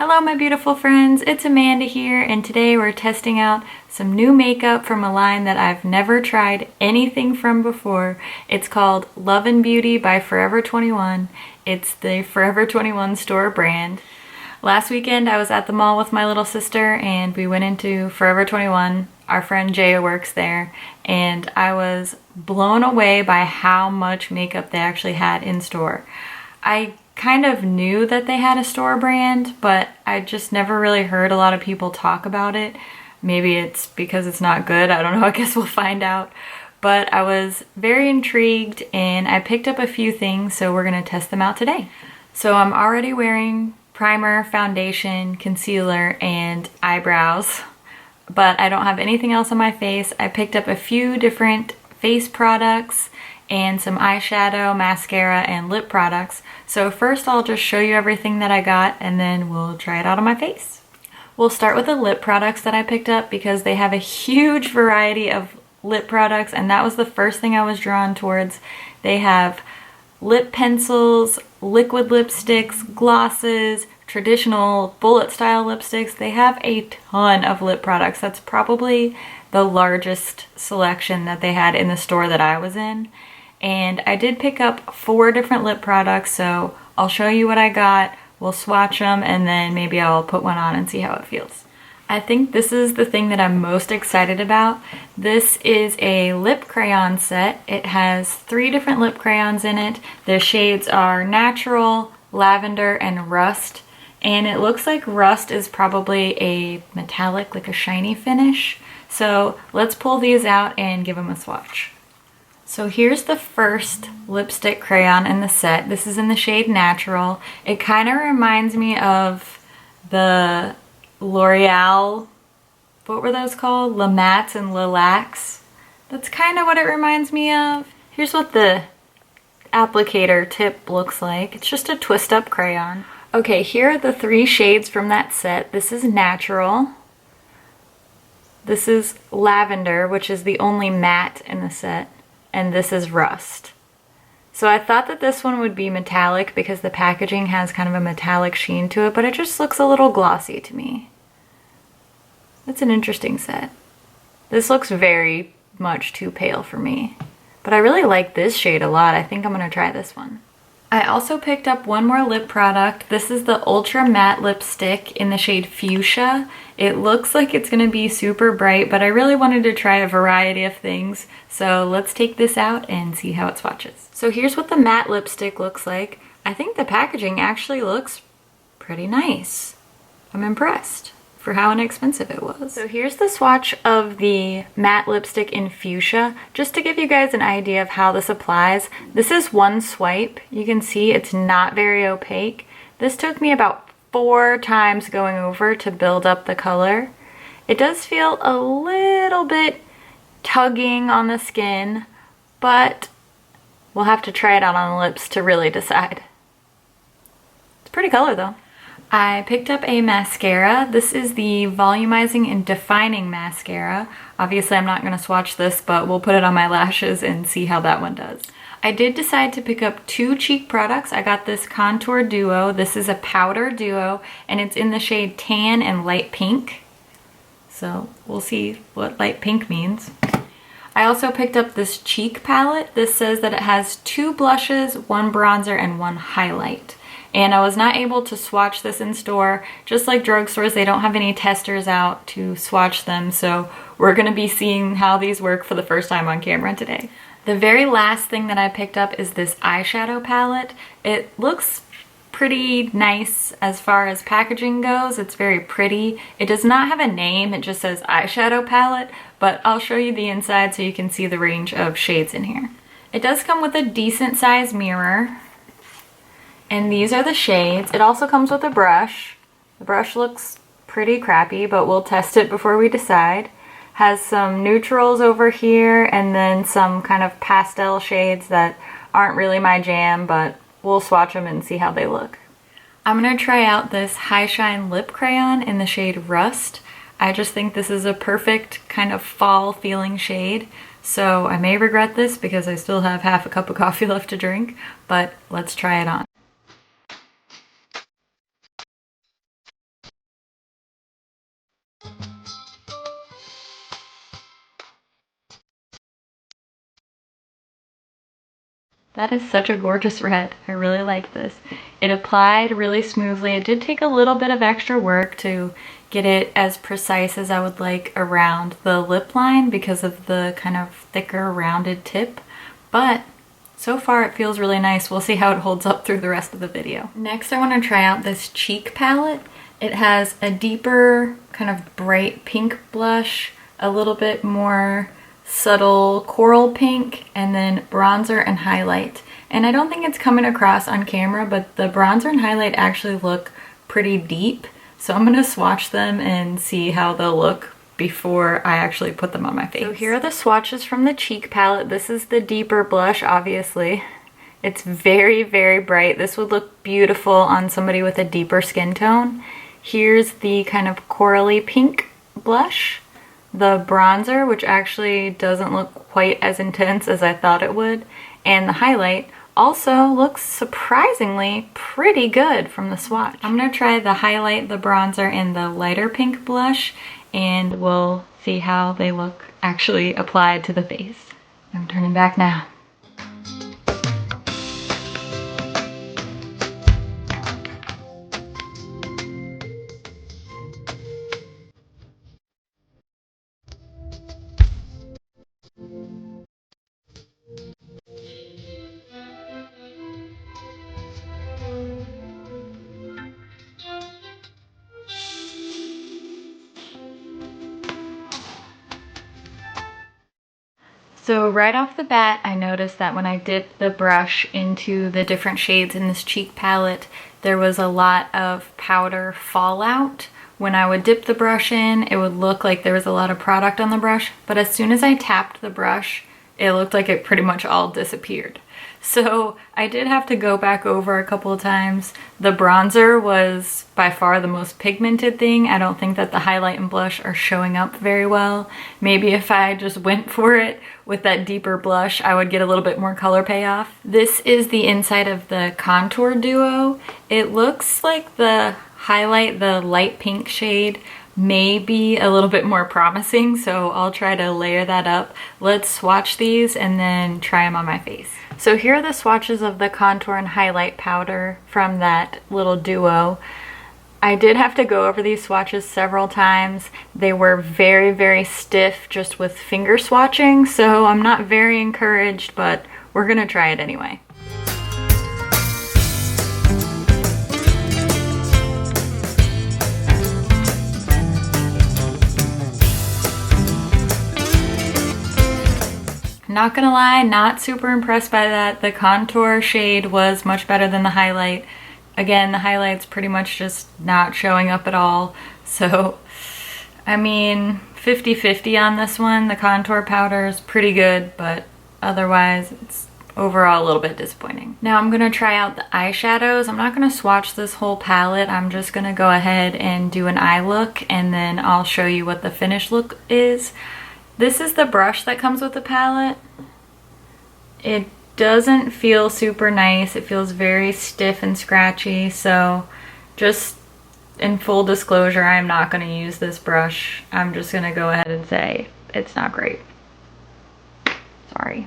Hello my beautiful friends, it's Amanda here, and today we're testing out some new makeup from a line that I've never tried anything from before. It's called Love and Beauty by Forever 21. It's the Forever 21 store brand. Last weekend I was at the mall with my little sister and we went into Forever 21. Our friend Jaya works there, and I was blown away by how much makeup they actually had in store. I kind of knew that they had a store brand, but I just never really heard a lot of people talk about it. Maybe it's because it's not good, I don't know, I guess we'll find out. But I was very intrigued and I picked up a few things, so we're gonna test them out today. So I'm already wearing primer, foundation, concealer, and eyebrows, but I don't have anything else on my face. I picked up a few different face products and some eyeshadow, mascara, and lip products. So first I'll just show you everything that I got and then we'll try it out on my face. We'll start with the lip products that I picked up because they have a huge variety of lip products, and that was the first thing I was drawn towards. They have lip pencils, liquid lipsticks, glosses, traditional bullet style lipsticks. They have a ton of lip products. That's probably the largest selection that they had in the store that I was in. And I did pick up 4 different lip products, so I'll show you what I got, we'll swatch them, and then maybe I'll put one on and see how it feels. I think this is the thing that I'm most excited about. This is a lip crayon set. It has 3 different lip crayons in it. The shades are Natural, Lavender, and Rust. And it looks like Rust is probably a metallic, like a shiny finish. So let's pull these out and give them a swatch. So here's the first lipstick crayon in the set. This is in the shade Natural. It kind of reminds me of the L'Oreal, what were those called? La Mats and Lilacs. That's kind of what it reminds me of. Here's what the applicator tip looks like. It's just a twist up crayon. Okay, here are the 3 shades from that set. This is Natural. This is Lavender, which is the only matte in the set. And this is Rust. So I thought that this one would be metallic because the packaging has kind of a metallic sheen to it, but it just looks a little glossy to me. That's an interesting set. This looks very much too pale for me, but I really like this shade a lot. I think I'm gonna try this one. I also picked up one more lip product. This is the Ultra Matte Lipstick in the shade Fuchsia. It looks like it's gonna be super bright, but I really wanted to try a variety of things. So let's take this out and see how it swatches. So here's what the matte lipstick looks like. I think the packaging actually looks pretty nice. I'm impressed for how inexpensive it was. So here's the swatch of the matte lipstick in Fuchsia. Just to give you guys an idea of how this applies, this is one swipe. You can see it's not very opaque. This took me about 4 times going over to build up the color. It does feel a little bit tugging on the skin, but we'll have to try it out on the lips to really decide. It's a pretty color though. I picked up a mascara. This is the Volumizing and Defining Mascara. Obviously I'm not going to swatch this, but we'll put it on my lashes and see how that one does. I did decide to pick up 2 cheek products. I got this Contour Duo. This is a powder duo, and it's in the shade Tan and Light Pink. So we'll see what light pink means. I also picked up this cheek palette. This says that it has 2 blushes, 1 bronzer, and 1 highlight. And I was not able to swatch this in store. Just like drugstores, they don't have any testers out to swatch them, so we're gonna be seeing how these work for the first time on camera today. The very last thing that I picked up is this eyeshadow palette. It looks pretty nice as far as packaging goes. It's very pretty. It does not have a name, it just says eyeshadow palette, but I'll show you the inside so you can see the range of shades in here. It does come with a decent sized mirror. And these are the shades. It also comes with a brush. The brush looks pretty crappy, but we'll test it before we decide. Has some neutrals over here and then some kind of pastel shades that aren't really my jam, but we'll swatch them and see how they look. I'm gonna try out this High Shine Lip Crayon in the shade Rust. I just think this is a perfect kind of fall feeling shade. So I may regret this because I still have half a cup of coffee left to drink, but let's try it on. That is such a gorgeous red. I really like this. It applied really smoothly. It did take a little bit of extra work to get it as precise as I would like around the lip line because of the kind of thicker rounded tip, but so far it feels really nice. We'll see how it holds up through the rest of the video. Next I want to try out this cheek palette. It has a deeper kind of bright pink blush, a little bit more subtle coral pink, and then bronzer and highlight. And I don't think it's coming across on camera, but the bronzer and highlight actually look pretty deep. So I'm gonna swatch them and see how they'll look before I actually put them on my face. So here are the swatches from the cheek palette. This is the deeper blush, obviously. It's very, very bright. This would look beautiful on somebody with a deeper skin tone. Here's the kind of corally pink blush. The bronzer, which actually doesn't look quite as intense as I thought it would. And the highlight also looks surprisingly pretty good from the swatch. I'm gonna try the highlight, the bronzer, and the lighter pink blush, and we'll see how they look actually applied to the face. I'm turning back now. So right off the bat, I noticed that when I dipped the brush into the different shades in this cheek palette, there was a lot of powder fallout. When I would dip the brush in, it would look like there was a lot of product on the brush, but as soon as I tapped the brush, it looked like it pretty much all disappeared. So I did have to go back over a couple of times. The bronzer was by far the most pigmented thing. I don't think that the highlight and blush are showing up very well. Maybe if I just went for it with that deeper blush, I would get a little bit more color payoff. This is the inside of the contour duo. It looks like the highlight, the light pink shade, may be a little bit more promising, so I'll try to layer that up. Let's swatch these and then try them on my face. So here are the swatches of the contour and highlight powder from that little duo. I did have to go over these swatches several times. They were very, very stiff just with finger swatching, so I'm not very encouraged, but we're gonna try it anyway. Not gonna lie, not super impressed by that. The contour shade was much better than the highlight. Again, the highlight's pretty much just not showing up at all. So, I mean, 50-50 on this one. The contour powder is pretty good, but otherwise it's overall a little bit disappointing. Now I'm gonna try out the eyeshadows. I'm not gonna swatch this whole palette. I'm just gonna go ahead and do an eye look, and then I'll show you what the finished look is. This is the brush that comes with the palette. It doesn't feel super nice. It feels very stiff and scratchy, so just in full disclosure, I'm not going to use this brush. I'm just going to go ahead and say it's not great. Sorry.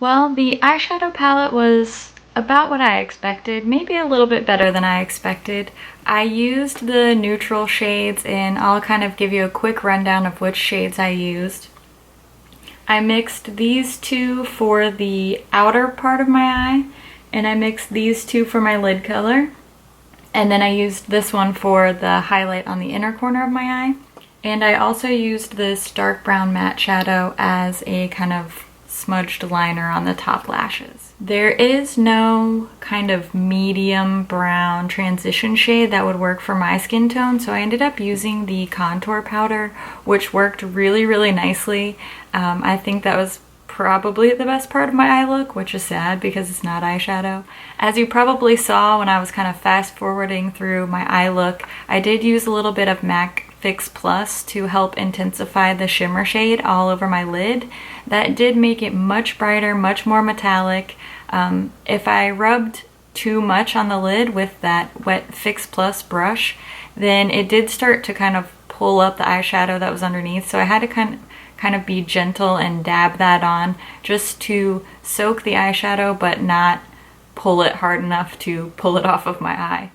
Well, the eyeshadow palette was about what I expected, maybe a little bit better than I expected. I used the neutral shades, and I'll kind of give you a quick rundown of which shades I used. I mixed these two for the outer part of my eye, and I mixed these two for my lid color. And then I used this one for the highlight on the inner corner of my eye. And I also used this dark brown matte shadow as a kind of smudged liner on the top lashes. There is no kind of medium brown transition shade that would work for my skin tone, so I ended up using the contour powder, which worked really, really nicely. I think that was probably the best part of my eye look, which is sad because it's not eyeshadow. As you probably saw when I was kind of fast forwarding through my eye look, I did use a little bit of MAC Fix Plus to help intensify the shimmer shade all over my lid. That did make it much brighter, much more metallic. If I rubbed too much on the lid with that wet Fix Plus brush, then it did start to kind of pull up the eyeshadow that was underneath, so I had to kind of be gentle and dab that on just to soak the eyeshadow but not pull it hard enough to pull it off of my eye.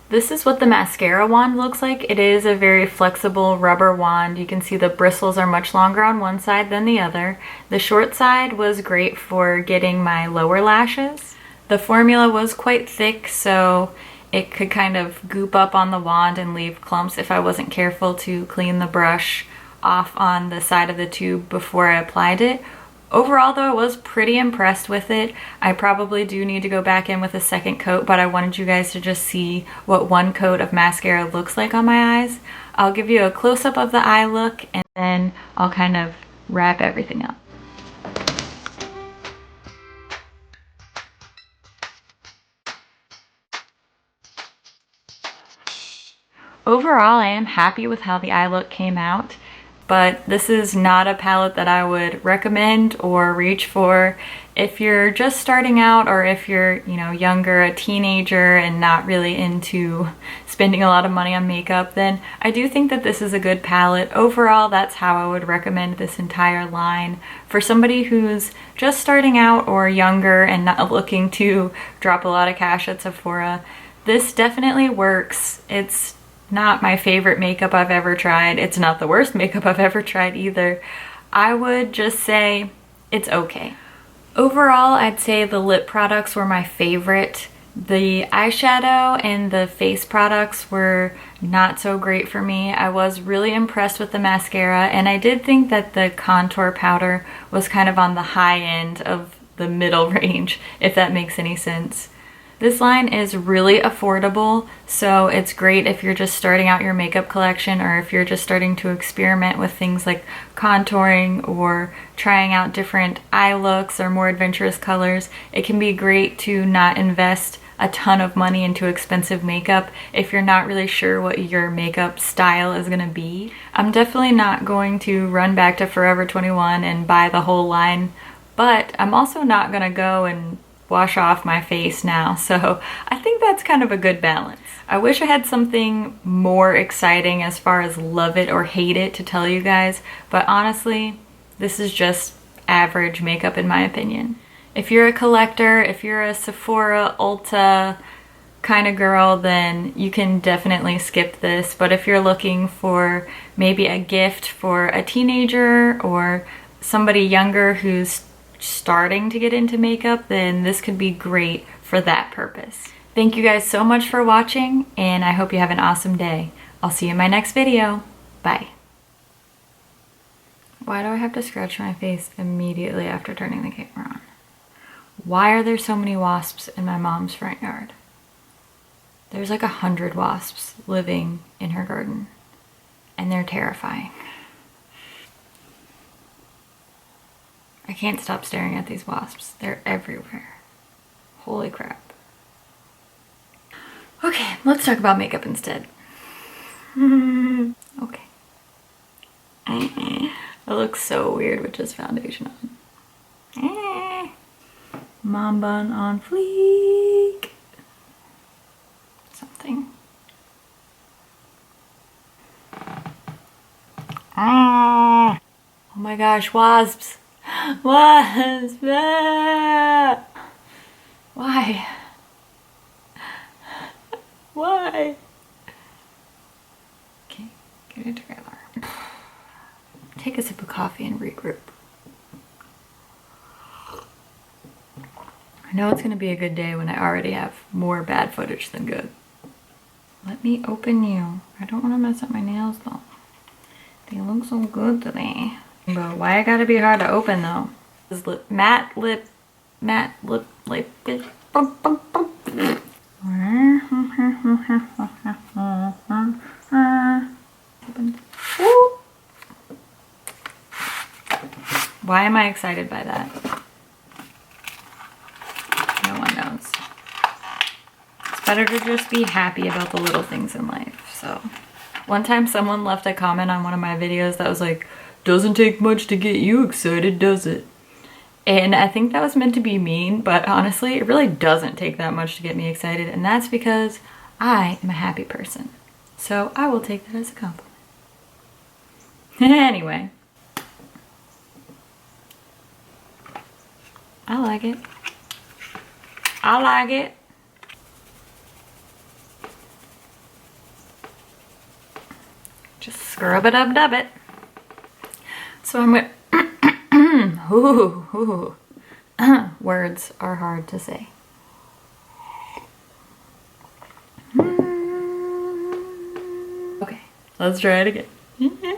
This is what the mascara wand looks like. It is a very flexible rubber wand. You can see the bristles are much longer on one side than the other. The short side was great for getting my lower lashes. The formula was quite thick, so it could kind of goop up on the wand and leave clumps if I wasn't careful to clean the brush off on the side of the tube before I applied it. Overall though, I was pretty impressed with it. I probably do need to go back in with a second coat, but I wanted you guys to just see what one coat of mascara looks like on my eyes. I'll give you a close-up of the eye look and then I'll kind of wrap everything up. Overall, I am happy with how the eye look came out, but this is not a palette that I would recommend or reach for. If you're just starting out, or if you're, younger, a teenager, and not really into spending a lot of money on makeup, then I do think that this is a good palette. Overall, that's how I would recommend this entire line. For somebody who's just starting out or younger and not looking to drop a lot of cash at Sephora, this definitely works. It's not my favorite makeup I've ever tried. It's not the worst makeup I've ever tried either. I would just say it's okay. Overall, I'd say the lip products were my favorite. The eyeshadow and the face products were not so great for me. I was really impressed with the mascara, and I did think that the contour powder was kind of on the high end of the middle range, if that makes any sense. This line is really affordable, so it's great if you're just starting out your makeup collection, or if you're just starting to experiment with things like contouring or trying out different eye looks or more adventurous colors. It can be great to not invest a ton of money into expensive makeup if you're not really sure what your makeup style is gonna be. I'm definitely not going to run back to Forever 21 and buy the whole line, but I'm also not gonna go and wash off my face now, so I think that's kind of a good balance. I wish I had something more exciting as far as love it or hate it to tell you guys, but honestly, this is just average makeup in my opinion. If you're a collector, if you're a Sephora, Ulta kind of girl, then you can definitely skip this, but if you're looking for maybe a gift for a teenager or somebody younger who's starting to get into makeup, then this could be great for that purpose. Thank you guys so much for watching, and I hope you have an awesome day. I'll see you in my next video. Bye. Why do I have to scratch my face immediately after turning the camera on? Why are there so many wasps in my mom's front yard? There's like 100 wasps living in her garden, and they're terrifying. I can't stop staring at these wasps. They're everywhere. Holy crap. Okay, let's talk about makeup instead. Okay. I look so weird with just foundation on. Mom bun on fleek. Something. Oh my gosh, wasps. Wasps! Ah! Why? Why? Okay, get it together. Take a sip of coffee and regroup. I know it's gonna be a good day when I already have more bad footage than good. Let me open you. I don't want to mess up my nails though. They look so good today. But why I gotta be hard to open though? This matte lip matte lip Why am I excited by that? No one knows. It's better to just be happy about the little things in life. So one time someone left a comment on one of my videos that was like, doesn't take much to get you excited, does it? And I think that was meant to be mean, but honestly, it really doesn't take that much to get me excited, and that's because I am a happy person. So I will take that as a compliment. Anyway. I like it. I like it. Just scrub it up, dub it. So I'm gonna, words are hard to say. Okay, let's try it again.